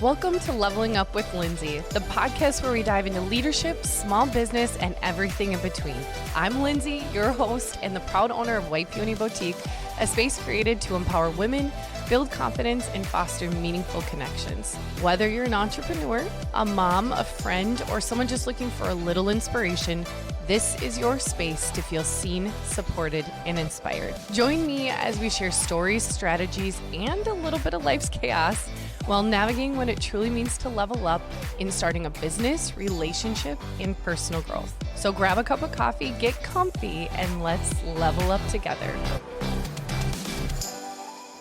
Welcome to Leveling Up with Lindsay, the podcast where we dive into leadership, small business, and everything in between. I'm Lindsay, your host and the proud owner of White Peony Boutique, a space created to empower women, build confidence, and foster meaningful connections. Whether you're an entrepreneur, a mom, a friend, or someone just looking for a little inspiration, this is your space to feel seen, supported, and inspired. Join me as we share stories, strategies, and a little bit of life's chaos while navigating what it truly means to level up in starting a business, relationship, and personal growth. So grab a cup of coffee, get comfy, and let's level up together.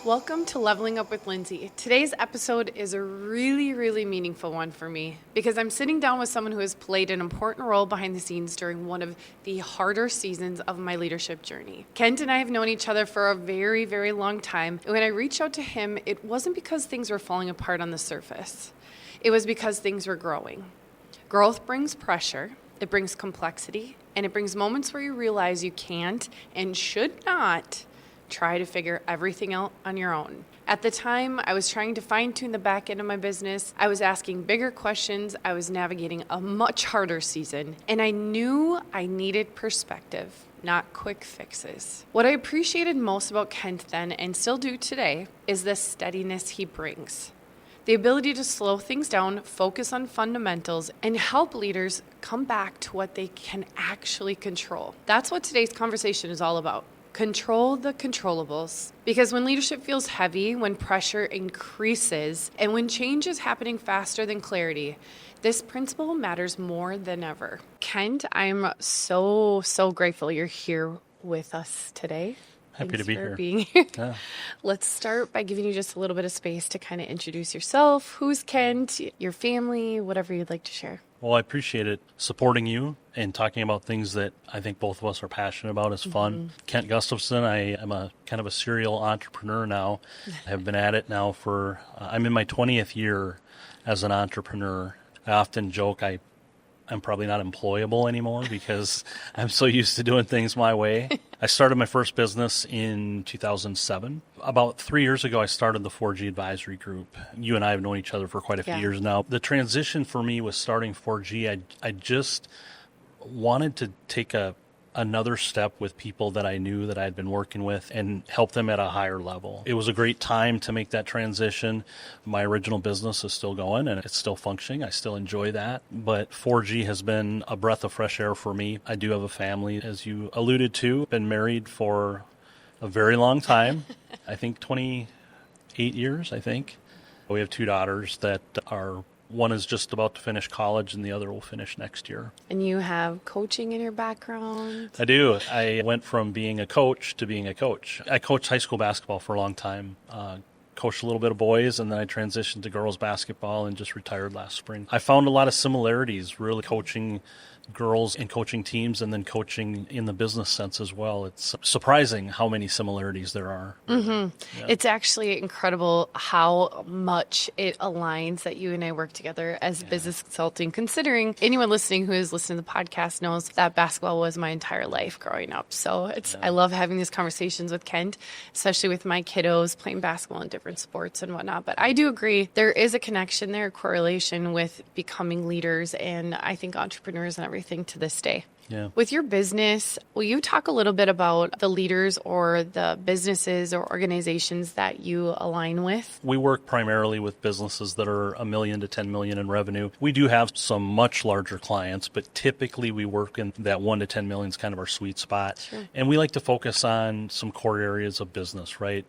Welcome to Leveling Up with Lindsay. Today's episode is a really meaningful one for me because I'm sitting down with someone who has played an important role behind the scenes during one of the harder seasons of my leadership journey. Kent and I have known each other for a very long time. And when I reached out to him, it wasn't because things were falling apart on the surface. It was because things were growing. Growth brings pressure, it brings complexity, and it brings moments where you realize you can't and should not try to figure everything out on your own. At the time, I was trying to fine-tune the back end of my business. I was asking bigger questions. I was navigating a much harder season, and I knew I needed perspective, not quick fixes. What I appreciated most about Kent then, and still do today, is the steadiness he brings. The ability to slow things down, focus on fundamentals, and help leaders come back to what they can actually control. That's what today's conversation is all about. Control the controllables. Because when leadership feels heavy, when pressure increases, and when change is happening faster than clarity, this principle matters more than ever. Kent, I'm so grateful you're here with us today. Happy to be here. Being here. Yeah. Let's start by giving you just a little bit of space to kind of introduce yourself. Who's Kent, your family, whatever you'd like to share. Well, I appreciate it. Supporting you and talking about things that I think both of us are passionate about is fun. Mm-hmm. Kent Gustafson, I am a kind of a serial entrepreneur now. I have been at it now for, I'm in my 20th year as an entrepreneur. I often joke I'm probably not employable anymore because I'm so used to doing things my way. I started my first business in 2007. About 3 years ago, I started the 4G Advisory Group. You and I have known each other for quite a few years now. The transition for me was starting 4G. I just wanted to take another step with people that I knew that I'd been working with and help them at a higher level. It was a great time to make that transition. My original business is still going and it's still functioning. I still enjoy that. But 4G has been a breath of fresh air for me. I do have a family, as you alluded to. Been married for a very long time. I think 28 years, I think. We have two daughters that are, one is just about to finish college and the other will finish next year. And you have coaching in your background? I do. I went from being a coach to being a coach. I coached high school basketball for a long time. Coached a little bit of boys, and then I transitioned to girls basketball and just retired last spring. I found a lot of similarities, really coaching girls and coaching teams and then coaching in the business sense as well. It's surprising how many similarities there are. Mm-hmm. Yeah. It's actually incredible how much it aligns that you and I work together as business consulting, considering anyone listening who is listening to the podcast knows that basketball was my entire life growing up. So I love having these conversations with Kent, especially with my kiddos playing basketball in different sports and whatnot. But I do agree there is a connection there, a correlation with becoming leaders and I think entrepreneurs and everything to this day. Yeah. With your business, will you talk a little bit about the leaders or the businesses or organizations that you align with? We work primarily with businesses that are $1 million to $10 million in revenue. We do have some much larger clients, but typically we work in that 1 to 10 million is kind of our sweet spot. Sure. And we like to focus on some core areas of business, right?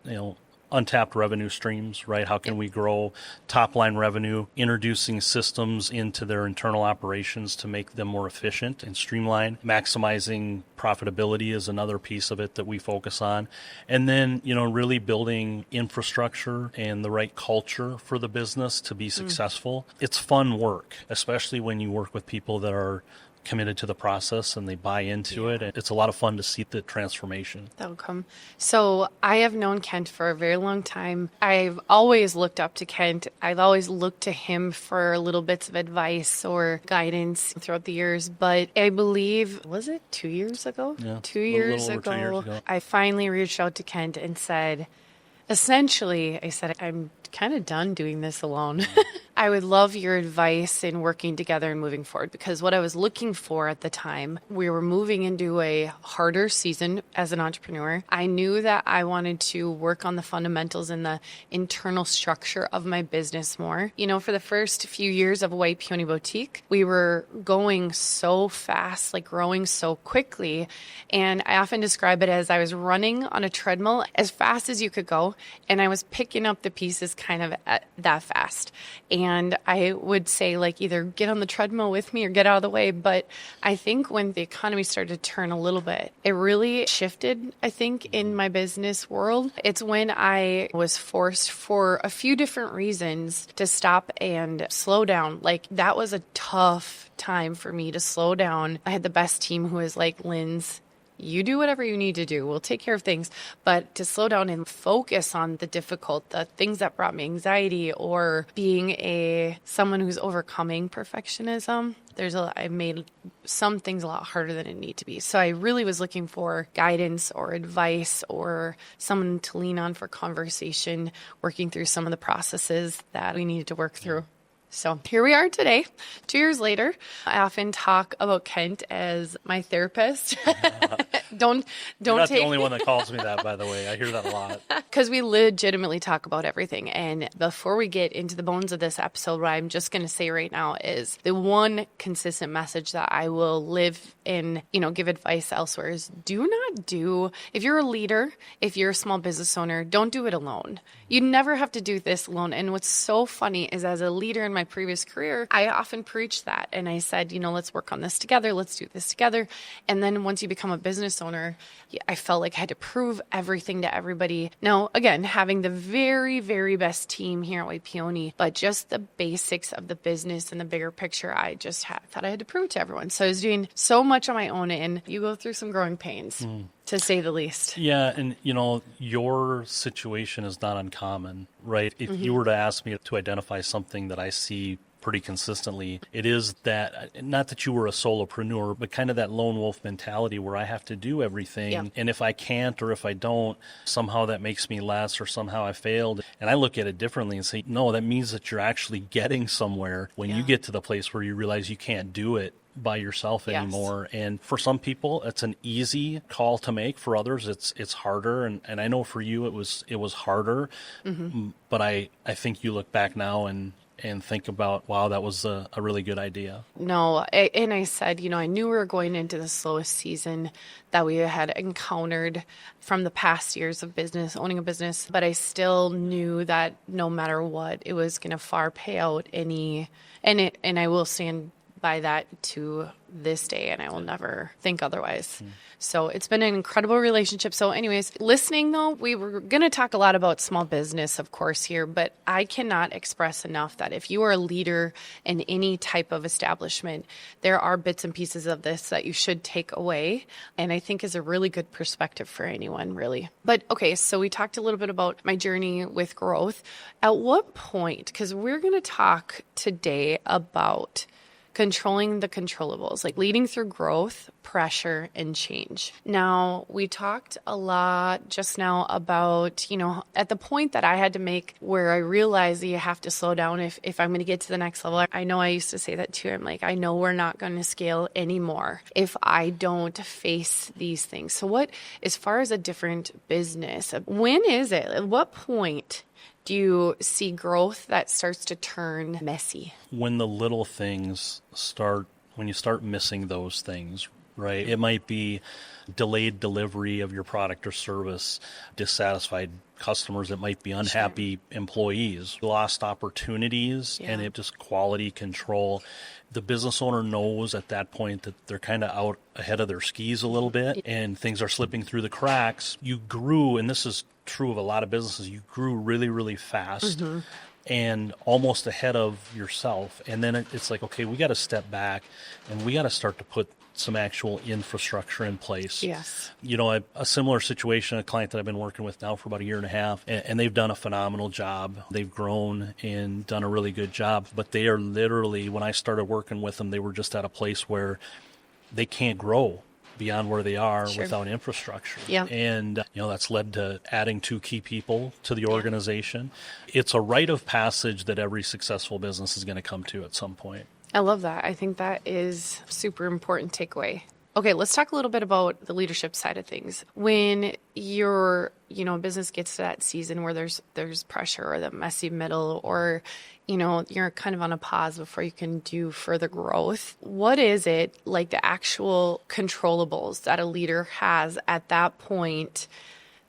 Untapped revenue streams, right? How can we grow top-line revenue, introducing systems into their internal operations to make them more efficient and streamlined. Maximizing profitability is another piece of it that we focus on. And then, really building infrastructure and the right culture for the business to be successful. It's fun work, especially when you work with people that are committed to the process and they buy into it. It's a lot of fun to see the transformation. That'll come. So I have known Kent for a very long time. I've always looked up to Kent. I've always looked to him for little bits of advice or guidance throughout the years. But I believe, was it 2 years ago? Yeah, 2 years over 2 years ago. I finally reached out to Kent and said, essentially, I said, I'm kind of done doing this alone. I would love your advice in working together and moving forward, because what I was looking for at the time, we were moving into a harder season as an entrepreneur. I knew that I wanted to work on the fundamentals and the internal structure of my business more. For the first few years of White Peony Boutique, we were going so fast, like growing so quickly. And I often describe it as I was running on a treadmill as fast as you could go, and I was picking up the pieces kind of at that fast. And I would say, like, either get on the treadmill with me or get out of the way. But I think when the economy started to turn a little bit, it really shifted, I think, in my business world. It's when I was forced for a few different reasons to stop and slow down. Like, that was a tough time for me to slow down. I had the best team who was like, Lynn's, you do whatever you need to do. We'll take care of things. But to slow down and focus on the things that brought me anxiety, or being someone who's overcoming perfectionism, I made some things a lot harder than it need to be. So I really was looking for guidance or advice or someone to lean on for conversation, working through some of the processes that we needed to work through. So here we are today, 2 years later. I often talk about Kent as my therapist. Don't You're not take the only one that calls me that, by the way. I hear that a lot. Because we legitimately talk about everything. And before we get into the bones of this episode, what I'm just going to say right now is the one consistent message that I will live in, give advice elsewhere is if you're a leader, if you're a small business owner, don't do it alone. You never have to do this alone. And what's so funny is, as a leader in my previous career, I often preached that. And I said, let's work on this together. Let's do this together. And then once you become a business owner, I felt like I had to prove everything to everybody. Now, again, having the very, very best team here at White Peony, but just the basics of the business and the bigger picture, I just thought I had to prove it to everyone. So I was doing so much on my own, and you go through some growing pains, to say the least. Yeah, and your situation is not uncommon, right? If you were to ask me to identify something that I see pretty consistently, it is that, not that you were a solopreneur, but kind of that lone wolf mentality where I have to do everything. Yeah. And if I can't, or if I don't, somehow that makes me less, or somehow I failed. And I look at it differently and say, no, that means that you're actually getting somewhere when you get to the place where you realize you can't do it by yourself anymore. And for some people, it's an easy call to make. For others, it's harder. And I know for you, it was harder. But I think you look back now and think about, wow, that was a really good idea. No, and I said, I knew we were going into the slowest season that we had encountered from the past years of owning a business, but I still knew that no matter what, it was going to far pay out and I will stand by that to this day, and I will never think otherwise. So it's been an incredible relationship. So anyways, listening though, we were going to talk a lot about small business, of course, here, but I cannot express enough that if you are a leader in any type of establishment, there are bits and pieces of this that you should take away, and I think is a really good perspective for anyone, really. But okay, so we talked a little bit about my journey with growth. At what point, because we're going to talk today about controlling the controllables, like leading through growth, pressure, and change. Now, we talked a lot just now about, at the point that I had to make where I realized that you have to slow down if I'm going to get to the next level. I know I used to say that too. I'm like, I know we're not going to scale anymore if I don't face these things. So as far as a different business, when is it? At what point do you see growth that starts to turn messy? When the little things when you start missing those things, right? It might be delayed delivery of your product or service, dissatisfied customers. It might be unhappy employees, lost opportunities, and it just quality control. The business owner knows at that point that they're kind of out ahead of their skis a little bit, and things are slipping through the cracks. You grew, and this is true of a lot of businesses, you grew really, really fast and almost ahead of yourself. And then it's like, okay, we got to step back and we got to start to put some actual infrastructure in place. Yes. A similar situation, a client that I've been working with now for about a year and a half, and they've done a phenomenal job. They've grown and done a really good job, but they are literally, when I started working with them, they were just at a place where they can't grow beyond where they are Sure. without infrastructure. Yeah. And, that's led to adding 2 key people to the organization. It's a rite of passage that every successful business is going to come to at some point. I love that. I think that is super important takeaway. Okay, let's talk a little bit about the leadership side of things. When your, business gets to that season where there's pressure or the messy middle, or, you're kind of on a pause before you can do further growth. What is it, like the actual controllables that a leader has at that point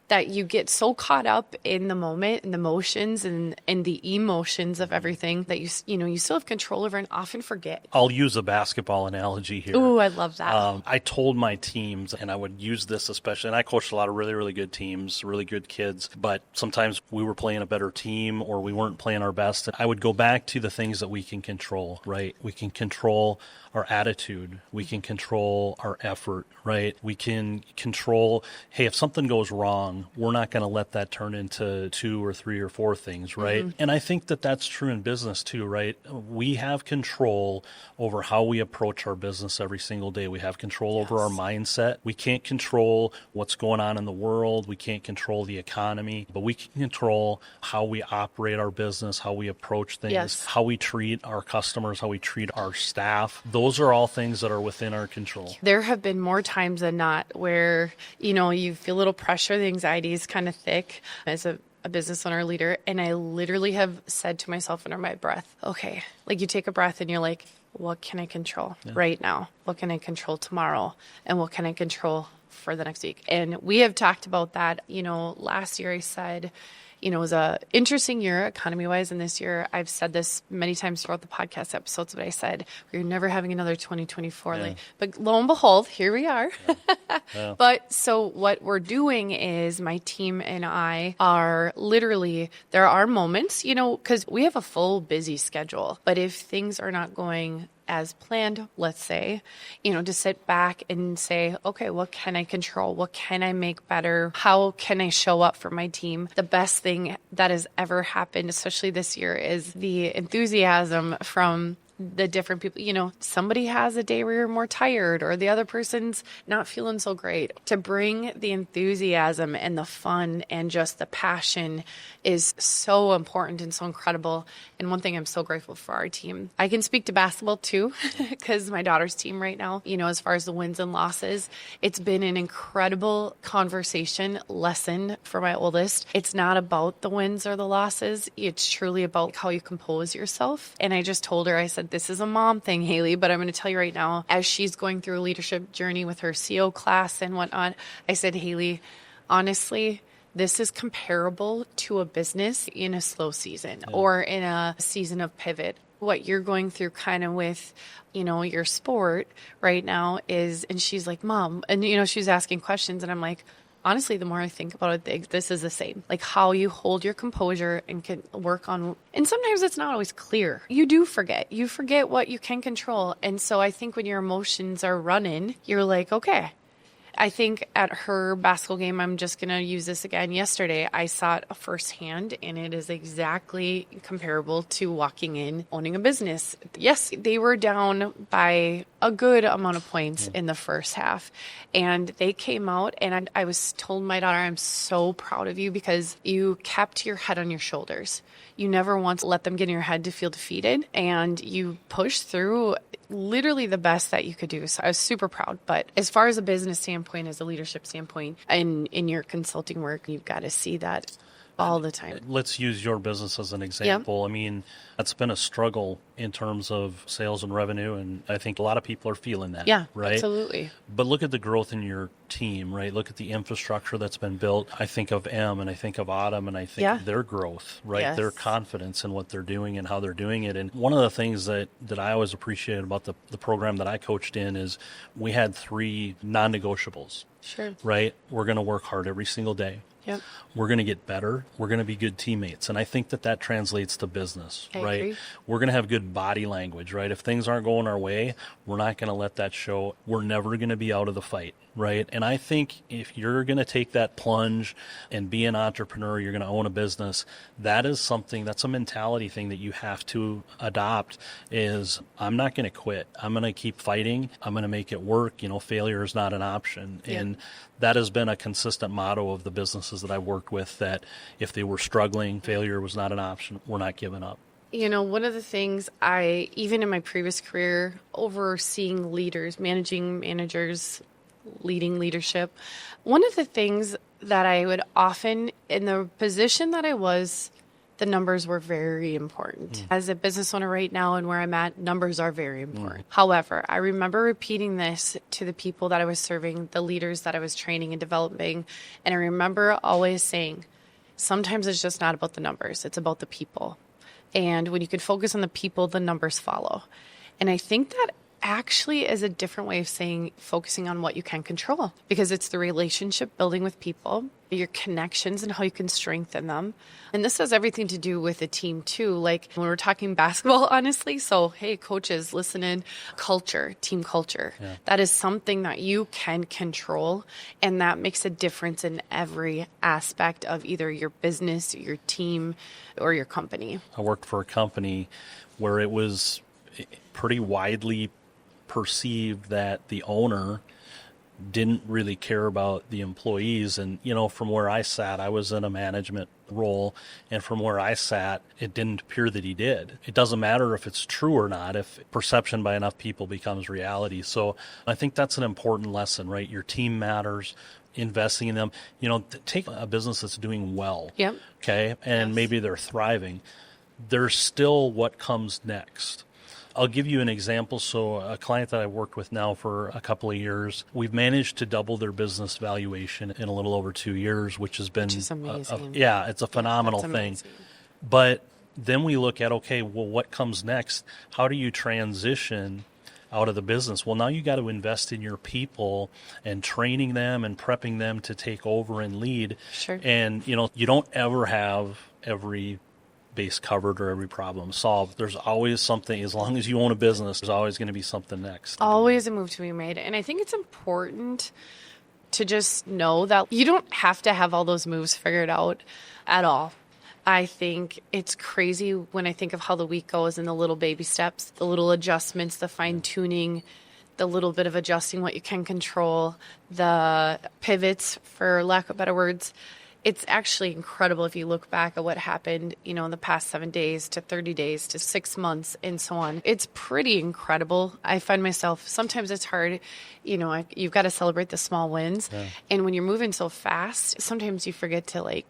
that you get so caught up in the moment and the motions and the emotions of everything that you still have control over and often forget? I'll use a basketball analogy here. Ooh, I love that. I told my teams, and I would use this especially, and I coached a lot of really, really good teams, really good kids, but sometimes we were playing a better team or we weren't playing our best. I would go back to the things that we can control, right? We can control our attitude. We can control our effort, right? We can control, hey, if something goes wrong, we're not going to let that turn into 2 or 3 or 4 things, right? And I think that that's true in business too, right? We have control over how we approach our business every single day. We have control over our mindset. We can't control what's going on in the world. We can't control the economy, but we can control how we operate our business, how we approach things, how we treat our customers, how we treat our staff. Those are all things that are within our control. There have been more times than not where, you feel a little pressure, the anxiety is kind of thick as a business owner leader. And I literally have said to myself under my breath, okay, like you take a breath and you're like, what can I control right now? What can I control tomorrow? And what can I control for the next week? And we have talked about that. Last year I said, it was a interesting year economy-wise, and this year I've said this many times throughout the podcast episodes, but I said we're never having another 2024. But lo and behold, here we are. But so what we're doing is my team and I are literally, there are moments, because we have a full busy schedule, but if things are not going as planned, let's say, to sit back and say, okay, what can I control? What can I make better? How can I show up for my team? The best thing that has ever happened, especially this year, is the enthusiasm from the different people. Somebody has a day where you're more tired or the other person's not feeling so great. To bring the enthusiasm and the fun and just the passion is so important and so incredible. And one thing I'm so grateful for our team. I can speak to basketball too, because my daughter's team right now, as far as the wins and losses, it's been an incredible conversation lesson for my oldest. It's not about the wins or the losses. It's truly about how you compose yourself. And I just told her, I said, this is a mom thing, Haley, but I'm going to tell you right now, as she's going through a leadership journey with her CO class and whatnot, I said, Haley, honestly, this is comparable to a business in a slow season or in a season of pivot. What you're going through kind of with, your sport right now is, and she's like, Mom, and, she's asking questions and I'm like, honestly, the more I think about it, this is the same. Like how you hold your composure and can work on, and sometimes it's not always clear. You do forget. You forget what you can control. And so I think when your emotions are running, you're like, okay. I think at her basketball game, I'm just going to use this again. Yesterday, I saw it firsthand, and it is exactly comparable to walking in, owning a business. Yes, they were down by a good amount of points in the first half, and they came out, and I was told my daughter, I'm so proud of you because you kept your head on your shoulders. You never once let them get in your head to feel defeated, and you pushed through literally the best that you could do. So I was super proud. But as far as a business standpoint, as a leadership standpoint, and in your consulting work, you've got to see that all the time. Let's use your business as an example. I mean, that's been a struggle in terms of sales and revenue, and I think a lot of people are feeling that. Yeah, right? Absolutely. But look at the growth in your team, right? Look at the infrastructure that's been built. I think of Em, and I think of Autumn, and I think of their growth, right? Yes. Their confidence in what they're doing and how they're doing it. And one of the things that I always appreciated about the program that I coached in is we had 3 non-negotiables. Sure. Right? We're going to work hard every single day. Yep. We're going to get better. We're going to be good teammates. And I think that translates to business, I right? agree. We're going to have good body language, right? If things aren't going our way, we're not going to let that show. We're never going to be out of the fight, right? And I think if you're going to take that plunge and be an entrepreneur, you're going to own a business, that is something, that's a mentality thing that you have to adopt is I'm not going to quit. I'm going to keep fighting. I'm going to make it work. Failure is not an option. Yeah. And that has been a consistent motto of the businesses that I worked with, that if they were struggling, failure was not an option. We're not giving up. One of the things even in my previous career, overseeing leaders, managing managers, leading leadership, one of the things that I would often, in the position that I was, the numbers were very important. As a business owner right now and where I'm at, numbers are very important. However, I remember repeating this to the people that I was serving, the leaders that I was training and developing, and I remember always saying, sometimes it's just not about the numbers, it's about the people. And when you can focus on the people, the numbers follow. And I think that actually is a different way of saying focusing on what you can control, because it's the relationship building with people, your connections and how you can strengthen them. And this has everything to do with a team too. Like when we're talking basketball, honestly. So, hey, coaches, listen in. Culture, team culture. Yeah. That is something that you can control. And that makes a difference in every aspect of either your business, your team, or your company. I worked for a company where it was pretty widely perceived that the owner didn't really care about the employees. And, from where I sat, I was in a management role. And from where I sat, it didn't appear that he did. It doesn't matter if it's true or not, if perception by enough people becomes reality. So I think that's an important lesson, right? Your team matters. Investing in them. Take a business that's doing well. Yep. Okay. And maybe they're thriving. There's still what comes next. I'll give you an example. So a client that I've worked with now for a couple of years, we've managed to double their business valuation in a little over 2 years, which has been amazing. It's a phenomenal thing. But then we look at, okay, well, what comes next? How do you transition out of the business? Well, now you got to invest in your people and training them and prepping them to take over and lead. Sure. And, you don't ever have every base covered or every problem solved. There's always something. As long as you own a business, there's always going to be something next. Always a move to be made. And I think it's important to just know that you don't have to have all those moves figured out at all. I think it's crazy when I think of how the week goes and the little baby steps, the little adjustments, the fine tuning, the little bit of adjusting what you can control, the pivots, for lack of better words. It's actually incredible if you look back at what happened, in the past 7 days to 30 days to 6 months and so on. It's pretty incredible. I find myself, sometimes it's hard, you've got to celebrate the small wins. Yeah. And when you're moving so fast, sometimes you forget to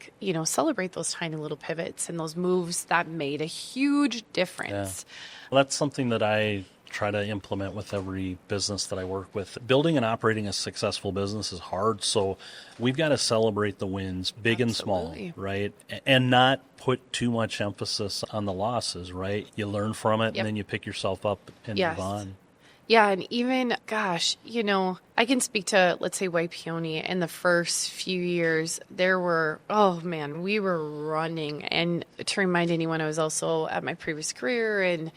celebrate those tiny little pivots and those moves that made a huge difference. Yeah. Well, that's something that I try to implement with every business that I work with. Building and operating a successful business is hard, so we've got to celebrate the wins, big Absolutely. and small, right? And not put too much emphasis on the losses, right? You learn from it, Yep. and then you pick yourself up and Yes. move on. Yeah, and even, I can speak to, let's say, White Peony. In the first few years, we were running. And to remind anyone, I was also at my previous career, and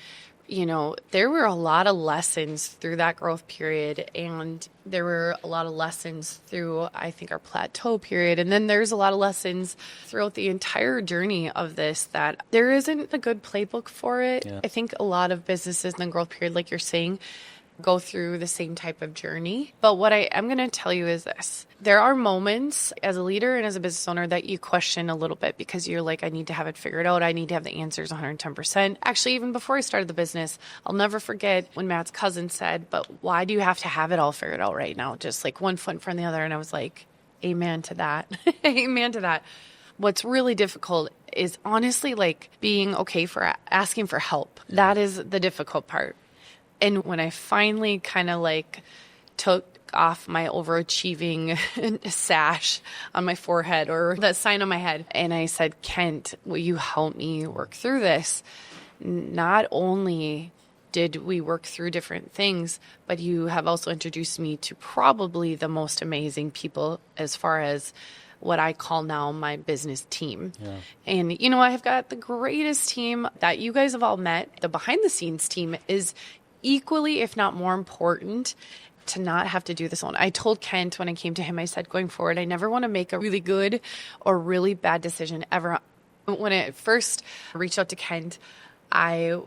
there were a lot of lessons through that growth period, and there were a lot of lessons through, I think, our plateau period. And then there's a lot of lessons throughout the entire journey of this that there isn't a good playbook for it. Yeah. I think a lot of businesses in the growth period, like you're saying, go through the same type of journey. But what I am going to tell you is this. There are moments as a leader and as a business owner that you question a little bit because you're like, I need to have it figured out. I need to have the answers 110%. Actually, even before I started the business, I'll never forget when Matt's cousin said, but why do you have to have it all figured out right now? Just like one foot in front of the other. And I was like, amen to that. Amen to that. What's really difficult is honestly being okay for asking for help. That is the difficult part. And when I finally kind of took off my overachieving sash on my forehead or that sign on my head, and I said, Kent, will you help me work through this? Not only did we work through different things, but you have also introduced me to probably the most amazing people as far as what I call now my business team. Yeah. And, you know, I've got the greatest team that you guys have all met. The behind the scenes team is equally, if not more important, to not have to do this alone. I told Kent when I came to him, I said, going forward, I never want to make a really good or really bad decision ever. When I first reached out to Kent, I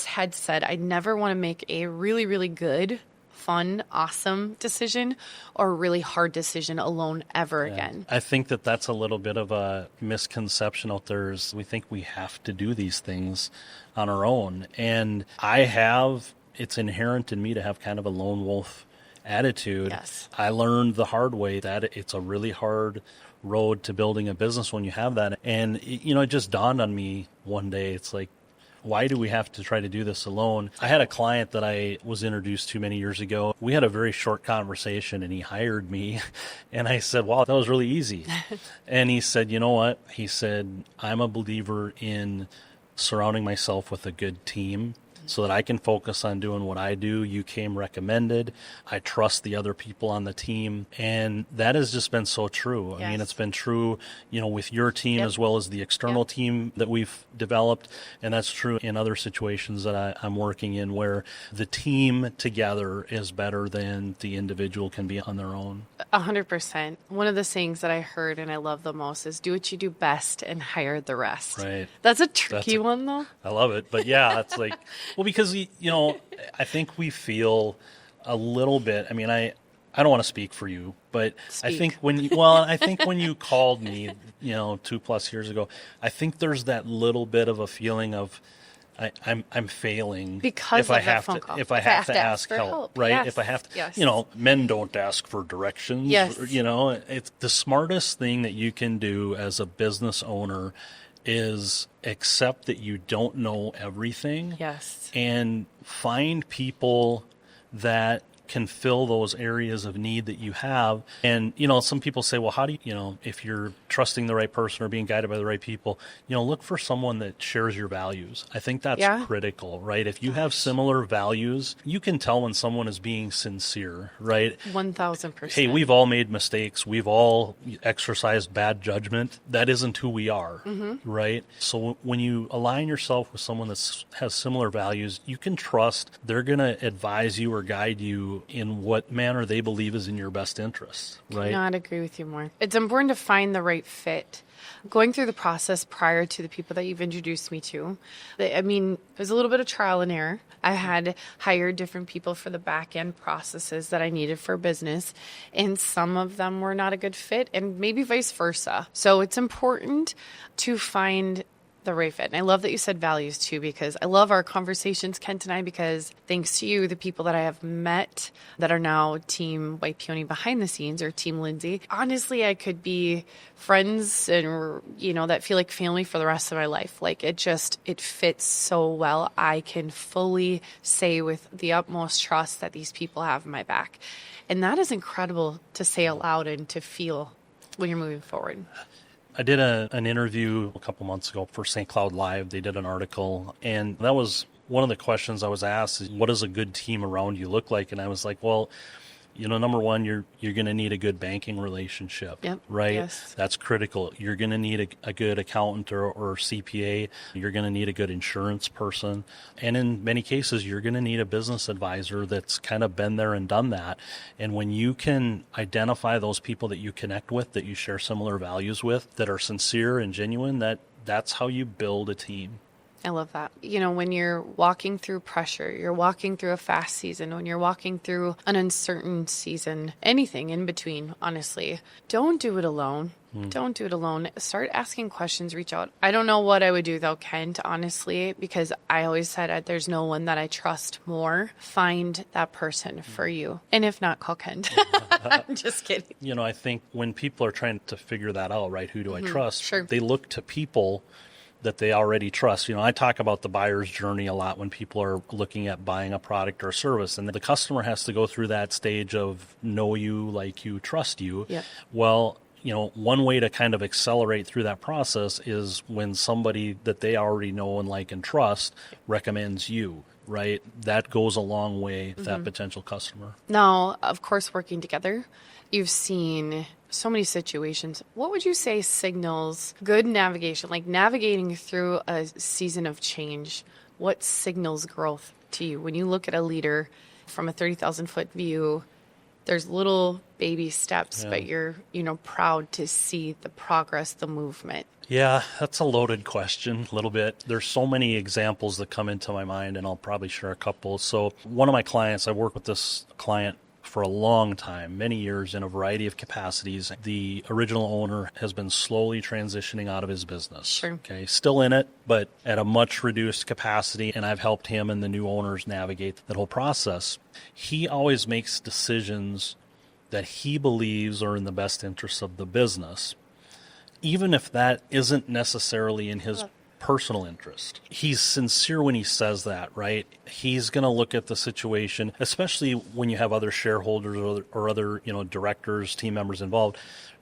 had said, I never want to make a really, really good, fun, awesome decision or a really hard decision alone ever again. I think that that's a little bit of a misconception out there is we think we have to do these things on our own. And it's inherent in me to have kind of a lone wolf attitude. Yes. I learned the hard way that it's a really hard road to building a business when you have that. And, it just dawned on me one day. It's like, why do we have to try to do this alone? I had a client that I was introduced to many years ago. We had a very short conversation and he hired me. And I said, wow, that was really easy. And he said, you know what? He said, I'm a believer in surrounding myself with a good team so that I can focus on doing what I do. You came recommended. I trust the other people on the team. And that has just been so true. Yes. I mean, it's been true, with your team Yep. as well as the external team that we've developed. And that's true in other situations that I'm working in where the team together is better than the individual can be on their own. 100%. One of the sayings that I heard and I love the most is do what you do best and hire the rest. Right. That's a tricky one though. I love it. But yeah, it's like, well, because, I think we feel a little bit, I mean, I don't want to speak for you, but I think when you called me, 2+ years ago, I think there's that little bit of a feeling of I'm failing because if of I that have phone to call. if I have to ask for help, right? Yes. If I have to, Yes. Men don't ask for directions. Yes. It's the smartest thing that you can do as a business owner is accept that you don't know everything. Yes. And find people that can fill those areas of need that you have. And, some people say, well, how do you, if you're trusting the right person or being guided by the right people, look for someone that shares your values. I think that's critical, right? If you have similar values, you can tell when someone is being sincere, right? 1,000%. Hey, we've all made mistakes. We've all exercised bad judgment. That isn't who we are, right? So when you align yourself with someone that has similar values, you can trust they're going to advise you or guide you in what manner they believe is in your best interest, right? Cannot agree with you more. It's important to find the right fit. Going through the process prior to the people that you've introduced me to, it was a little bit of trial and error. I had hired different people for the back end processes that I needed for business, and some of them were not a good fit, and maybe vice versa. So it's important to find the right fit. And I love that you said values too, because I love our conversations, Kent and I, because thanks to you, the people that I have met that are now Team White Peony behind the scenes or Team Lindsay, honestly, I could be friends and, that feel like family for the rest of my life. Like it fits so well. I can fully say with the utmost trust that these people have my back. And that is incredible to say aloud and to feel when you're moving forward. I did an interview a couple months ago for St. Cloud Live. They did an article, and that was one of the questions I was asked is, what does a good team around you look like? And I was like, well, number one, you're going to need a good banking relationship, right? Yes. That's critical. You're going to need a good accountant or CPA. You're going to need a good insurance person. And in many cases, you're going to need a business advisor that's kind of been there and done that. And when you can identify those people that you connect with, that you share similar values with, that are sincere and genuine, that's how you build a team. I love that. When you're walking through pressure, you're walking through a fast season, when you're walking through an uncertain season, anything in between, honestly, don't do it alone. Don't do it alone. Start asking questions, reach out. I don't know what I would do though, Kent, honestly, because I always said there's no one that I trust more. Find that person for you. And if not, call Kent. I'm just kidding. I think when people are trying to figure that out, right, who do I trust? Sure. They look to people that they already trust. I talk about the buyer's journey a lot when people are looking at buying a product or service, and the customer has to go through that stage of know you, like you, trust you. Yep. Well, one way to kind of accelerate through that process is when somebody that they already know and like and trust recommends you, right? That goes a long way with that potential customer. Now, of course, working together, you've seen so many situations. What would you say signals good navigation, like navigating through a season of change? What signals growth to you? When you look at a leader from a 30,000 foot view, there's little baby steps, but you're, proud to see the progress, the movement. Yeah, that's a loaded question a little bit. There's so many examples that come into my mind, and I'll probably share a couple. So one of my clients, I worked with this client for a long time, many years in a variety of capacities. The original owner has been slowly transitioning out of his business. Sure. Okay, still in it, but at a much reduced capacity, and I've helped him and the new owners navigate that whole process. He always makes decisions that he believes are in the best interest of the business, even if that isn't necessarily in his personal interest. He's sincere when he says that, right? He's going to look at the situation, especially when you have other shareholders or other, directors, team members involved,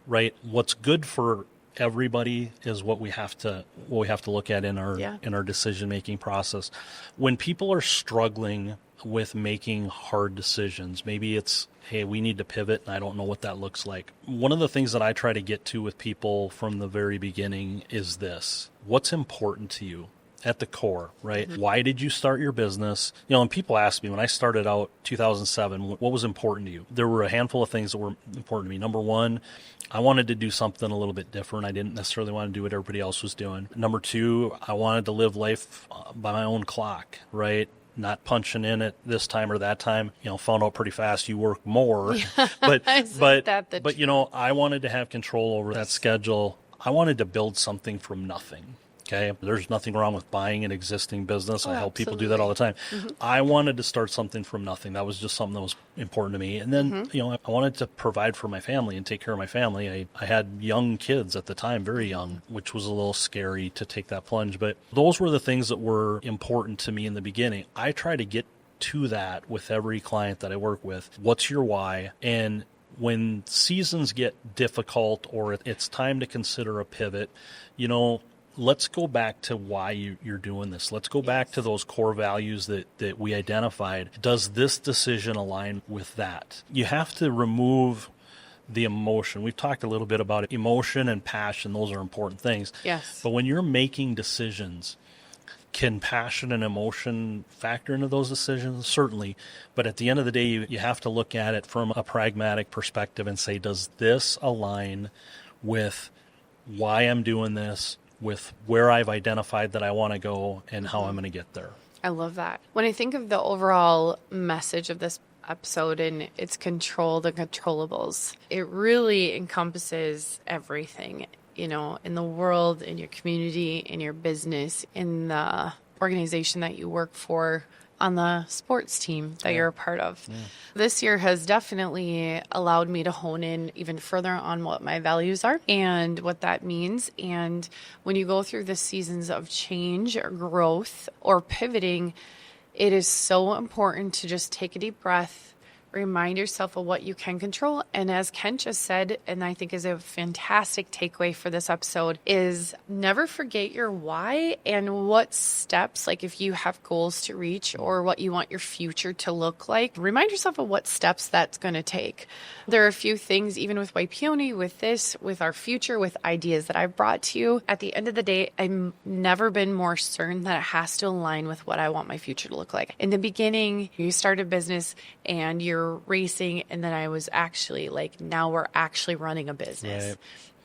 right? What's good for everybody is what we have to look at in our decision-making process. When people are struggling with making hard decisions, maybe it's, hey, we need to pivot, and I don't know what that looks like. One of the things that I try to get to with people from the very beginning is this: what's important to you at the core, right? Mm-hmm. Why did you start your business? And people ask me, when I started out 2007, what was important to you? There were a handful of things that were important to me. Number one, I wanted to do something a little bit different. I didn't necessarily want to do what everybody else was doing. Number two, I wanted to live life by my own clock, right? Not punching in at this time or that time. Found out pretty fast you work more. But I wanted to have control over that schedule. I wanted to build something from nothing. Okay, there's nothing wrong with buying an existing business. I help people do that all the time. Mm-hmm. I wanted to start something from nothing. That was just something that was important to me. And then, I wanted to provide for my family and take care of my family. I had young kids at the time, very young, which was a little scary to take that plunge. But those were the things that were important to me in the beginning. I try to get to that with every client that I work with. What's your why? And when seasons get difficult or it's time to consider a pivot, let's go back to why you're doing this. Let's go back to those core values that we identified. Does this decision align with that? You have to remove the emotion. We've talked a little bit about it. Emotion and passion. Those are important things. Yes. But when you're making decisions, can passion and emotion factor into those decisions? Certainly. But at the end of the day, you have to look at it from a pragmatic perspective and say, does this align with why I'm doing this, with where I've identified that I want to go and how I'm going to get there? I love that. When I think of the overall message of this episode, and it's control the controllables, it really encompasses everything, in the world, in your community, in your business, in the organization that you work for, on the sports team that you're a part of. Yeah. This year has definitely allowed me to hone in even further on what my values are and what that means. And when you go through the seasons of change or growth or pivoting, it is so important to just take a deep breath, remind yourself of what you can control. And as Kent just said, and I think is a fantastic takeaway for this episode, is never forget your why and what steps, like if you have goals to reach or what you want your future to look like, remind yourself of what steps that's going to take. There are a few things, even with White Peony, with this, with our future, with ideas that I've brought to you. At the end of the day, I've never been more certain that it has to align with what I want my future to look like. In the beginning, you start a business and you're racing, and then I was actually like, now we're actually running a business. Right.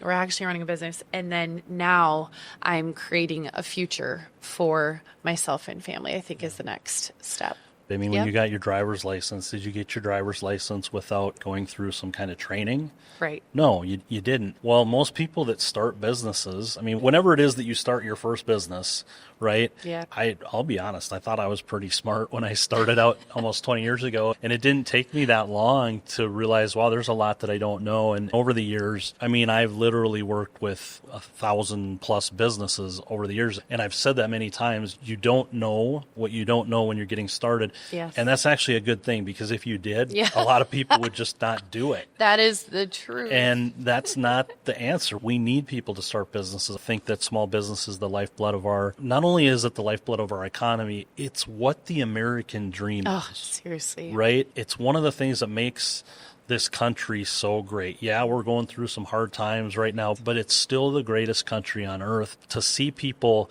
We're actually running a business. And then now I'm creating a future for myself and family, I think is the next step. I mean, when you got your driver's license, did you get your driver's license without going through some kind of training? Right. No, you didn't. Well, most people that start businesses, I mean, whenever it is that you start your first business, right? Yeah. I'll be honest, I thought I was pretty smart when I started out almost 20 years ago. And it didn't take me that long to realize, wow, there's a lot that I don't know. And over the years, I mean, I've literally worked with 1,000+ businesses over the years. And I've said that many times, you don't know what you don't know when you're getting started. Yes. And that's actually a good thing, because if you did, a lot of people would just not do it. That is the truth. And that's not the answer. We need people to start businesses. I think that small business is the lifeblood of not only is it the lifeblood of our economy, it's what the American dream is. Seriously. Right? It's one of the things that makes this country's so great. Yeah, we're going through some hard times right now, but it's still the greatest country on earth. To see people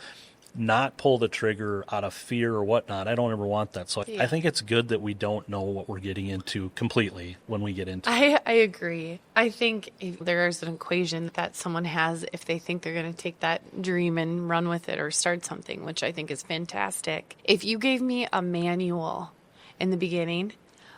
not pull the trigger out of fear or whatnot, I don't ever want that. So I think it's good that we don't know what we're getting into completely when we get into it. I agree. I think if there's an equation that someone has if they think they're going to take that dream and run with it or start something, which I think is fantastic. If you gave me a manual in the beginning,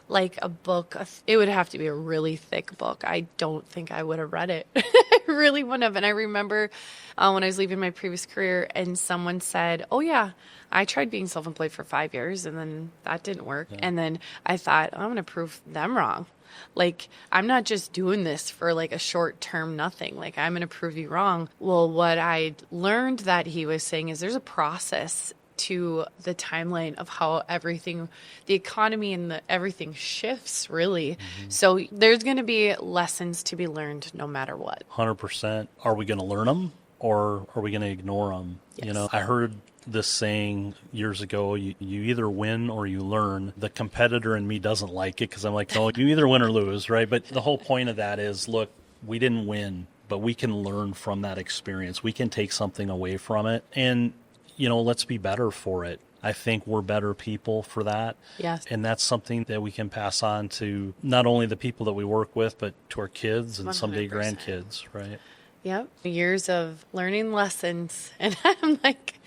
like a book, it would have to be a really thick book. I don't think I would have read it. I really wouldn't have. And I remember when I was leaving my previous career and someone said, oh yeah, I tried being self-employed for 5 years and then that didn't work. Yeah. And then I thought, I'm going to prove them wrong. Like, I'm not just doing this for like a short term nothing. Like, I'm going to prove you wrong. Well, what I learned that he was saying is there's a process to the timeline of how everything, the economy and everything shifts, really. Mm-hmm. So there's going to be lessons to be learned no matter what. 100%. Are we going to learn them or are we going to ignore them? Yes. You know, I heard this saying years ago, you either win or you learn. The competitor in me doesn't like it because I'm like, no, you either win or lose, right? But the whole point of that is, look, we didn't win, but we can learn from that experience. We can take something away from it. And you know, let's be better for it. I think we're better people for that. Yes. And that's something that we can pass on to not only the people that we work with, but to our kids and 100%. Someday grandkids, right? Yep. Years of learning lessons. And I'm like,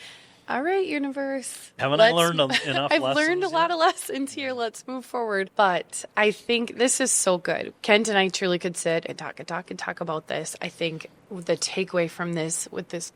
all right, universe. Haven't I learned enough I've lessons? Learned a lot of lessons here. Let's move forward. But I think this is so good. Kent and I truly could sit and talk about this. I think the takeaway from this with this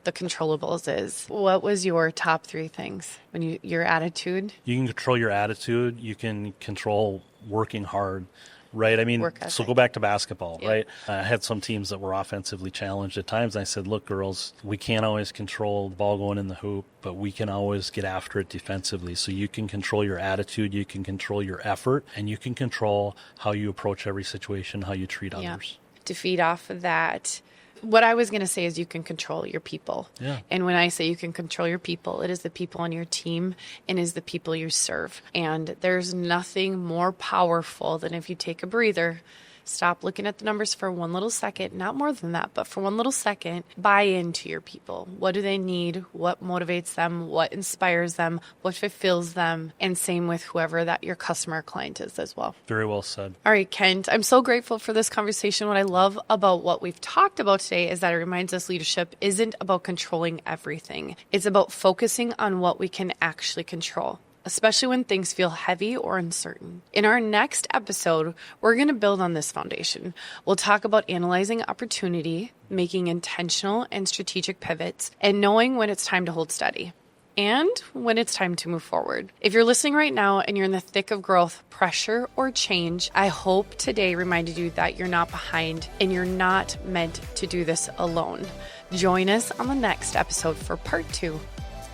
the controllables is, what was your top 3 things when your attitude? You can control your attitude. You can control working hard, right? I mean, so go back to basketball, right? I had some teams that were offensively challenged at times. I said, look, girls, we can't always control the ball going in the hoop, but we can always get after it defensively. So you can control your attitude, you can control your effort, and you can control how you approach every situation, how you treat others. To feed off of that, what I was going to say is you can control your people. Yeah. And when I say you can control your people, it is the people on your team and is the people you serve. And there's nothing more powerful than if you take a breather, stop looking at the numbers for one little second, not more than that, but for one little second, buy into your people. What do they need? What motivates them? What inspires them? What fulfills them? And same with whoever that your customer or client is as well. Very well said. All right, Kent, I'm so grateful for this conversation. What I love about what we've talked about today is that it reminds us leadership isn't about controlling everything. It's about focusing on what we can actually control, especially when things feel heavy or uncertain. In our next episode, we're going to build on this foundation. We'll talk about analyzing opportunity, making intentional and strategic pivots, and knowing when it's time to hold steady and when it's time to move forward. If you're listening right now and you're in the thick of growth, pressure, or change, I hope today reminded you that you're not behind and you're not meant to do this alone. Join us on the next episode for part 2.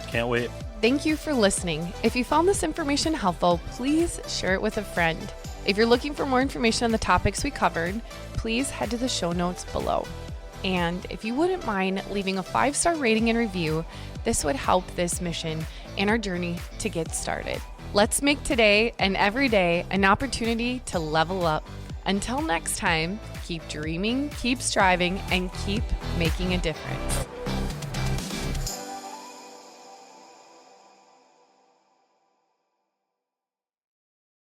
Can't wait. Thank you for listening. If you found this information helpful, please share it with a friend. If you're looking for more information on the topics we covered, please head to the show notes below. And if you wouldn't mind leaving a 5-star rating and review, this would help this mission and our journey to get started. Let's make today and every day an opportunity to level up. Until next time, keep dreaming, keep striving, and keep making a difference.